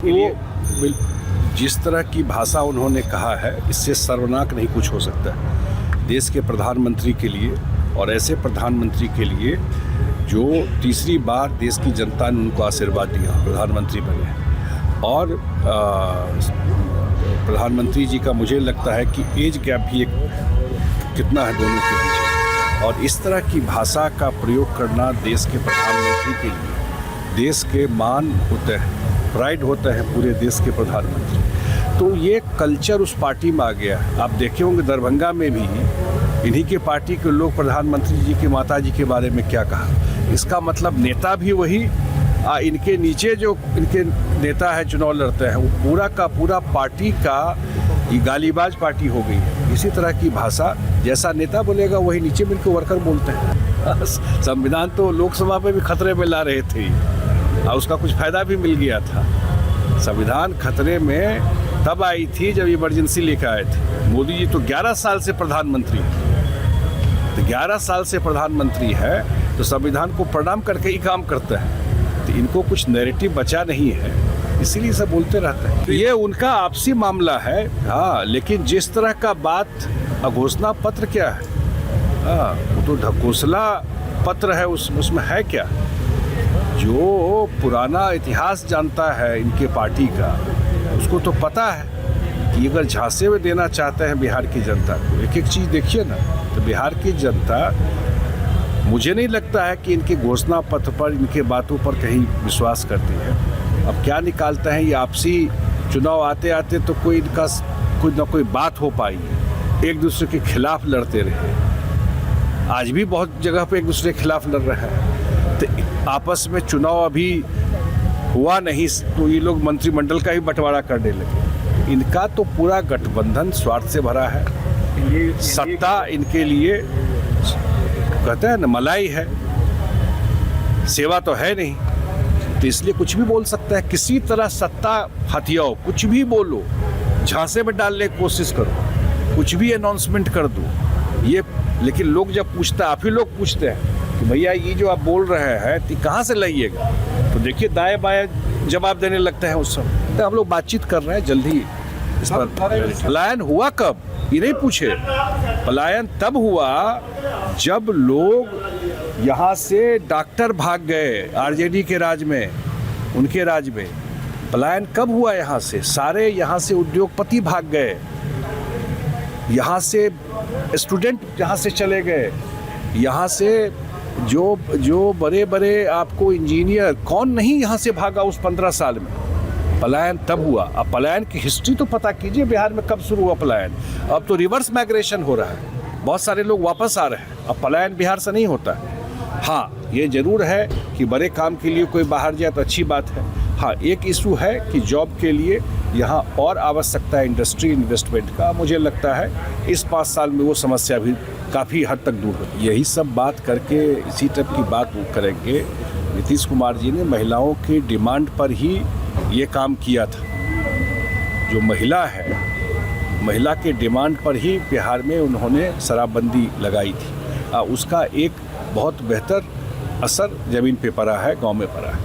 के लिए जिस तरह की भाषा उन्होंने कहा है, इससे सर्वनाक नहीं कुछ हो सकता है देश के प्रधानमंत्री के लिए, और ऐसे प्रधानमंत्री के लिए जो तीसरी बार देश की जनता ने उनको आशीर्वाद दिया, प्रधानमंत्री बने। और प्रधानमंत्री जी का मुझे लगता है कि एज गैप भी एक कितना है दोनों के बीच, और इस तरह की भाषा का प्रयोग करना देश के प्रधानमंत्री के लिए देश के मान होते हैं, प्राइड होता है पूरे देश के प्रधानमंत्री। तो ये कल्चर उस पार्टी में आ गया। आप देखे होंगे दरभंगा में भी इन्हीं के पार्टी के लोग प्रधानमंत्री जी की माता जी के बारे में क्या कहा। इसका मतलब नेता भी वही, इनके नीचे जो इनके नेता है चुनाव लड़ते हैं, वो पूरा का पूरा पार्टी का ये गालीबाज पार्टी हो गई है। इसी तरह की भाषा जैसा नेता बोलेगा वही नीचे मिलकर वर्कर बोलते हैं। संविधान तो लोकसभा में भी खतरे में ला रहे थे और उसका कुछ फायदा भी मिल गया था। संविधान खतरे में तब आई थी जब इमरजेंसी लेकर आए थे। मोदी जी तो 11 साल से प्रधानमंत्री है, तो 11 साल से प्रधानमंत्री है तो संविधान को प्रणाम करके ही काम करते हैं। तो इनको कुछ नैरेटिव बचा नहीं है, इसीलिए सब बोलते रहते हैं। तो ये उनका आपसी मामला है। हाँ, लेकिन जिस तरह का बात घोषणा पत्र क्या है, हाँ वो तो ढकोसला पत्र है, उसमें है क्या। जो पुराना इतिहास जानता है इनके पार्टी का, उसको तो पता है कि अगर झांसे में देना चाहते हैं बिहार की जनता को, एक एक चीज़ देखिए ना, तो बिहार की जनता, मुझे नहीं लगता है कि इनके घोषणा पत्र पर, इनके बातों पर कहीं विश्वास करती है। अब क्या निकालते हैं ये आपसी चुनाव आते आते तो कोई इनका कोई ना कोई बात हो पाई, एक दूसरे के खिलाफ लड़ते रहे। आज भी बहुत जगह पे एक दूसरे के खिलाफ लड़ रहे हैं। तो आपस में चुनाव अभी हुआ नहीं तो ये लोग मंत्रिमंडल का ही बंटवारा करने लगे। इनका तो पूरा गठबंधन स्वार्थ से भरा है। सत्ता इनके लिए कहते हैं ना मलाई है, सेवा तो है नहीं। तो इसलिए कुछ भी बोल सकता है, किसी तरह सत्ता हथियाओ, कुछ भी बोलो, झांसे में डालने की कोशिश करो, कुछ भी अनाउंसमेंट कर दो ये। लेकिन लोग जब पूछते हैं, आप ही लोग पूछते हैं कि भैया ये जो आप बोल रहे हैं तो कहाँ से लाइएगा, तो देखिए दाएं बाएं जवाब देने लगते हैं उस समय। तो हम लोग बातचीत कर रहे हैं, जल्दी इस पर। पलायन हुआ कब ये नहीं पूछे, पलायन तब हुआ जब लोग यहाँ से डॉक्टर भाग गए आरजेडी के राज में, उनके राज में। पलायन कब हुआ यहाँ से, सारे यहाँ से उद्योगपति भाग गए, यहाँ से स्टूडेंट यहाँ से चले गए, यहाँ से जो बड़े बड़े आपको इंजीनियर, कौन नहीं यहाँ से भागा उस 15 साल में। पलायन तब हुआ। अब पलायन की हिस्ट्री तो पता कीजिए, बिहार में कब शुरू हुआ पलायन। अब तो रिवर्स माइग्रेशन हो रहा है, बहुत सारे लोग वापस आ रहे हैं। अब पलायन बिहार से नहीं होता है। हाँ, ये जरूर है कि बड़े काम के लिए कोई बाहर जाए तो अच्छी बात है। हाँ, एक इशू है कि जॉब के लिए यहाँ और आवश्यकता है इंडस्ट्री इन्वेस्टमेंट का। मुझे लगता है इस 5 साल में वो समस्या भी काफ़ी हद तक दूर होगी। यही सब बात करके इसी टाइप की बात वो करेंगे। नीतीश कुमार जी ने महिलाओं की डिमांड पर ही ये काम किया था। जो महिला है, महिला के डिमांड पर ही बिहार में उन्होंने शराबबंदी लगाई थी। उसका एक बहुत बेहतर असर ज़मीन पे पड़ा है, गांव में पड़ा है।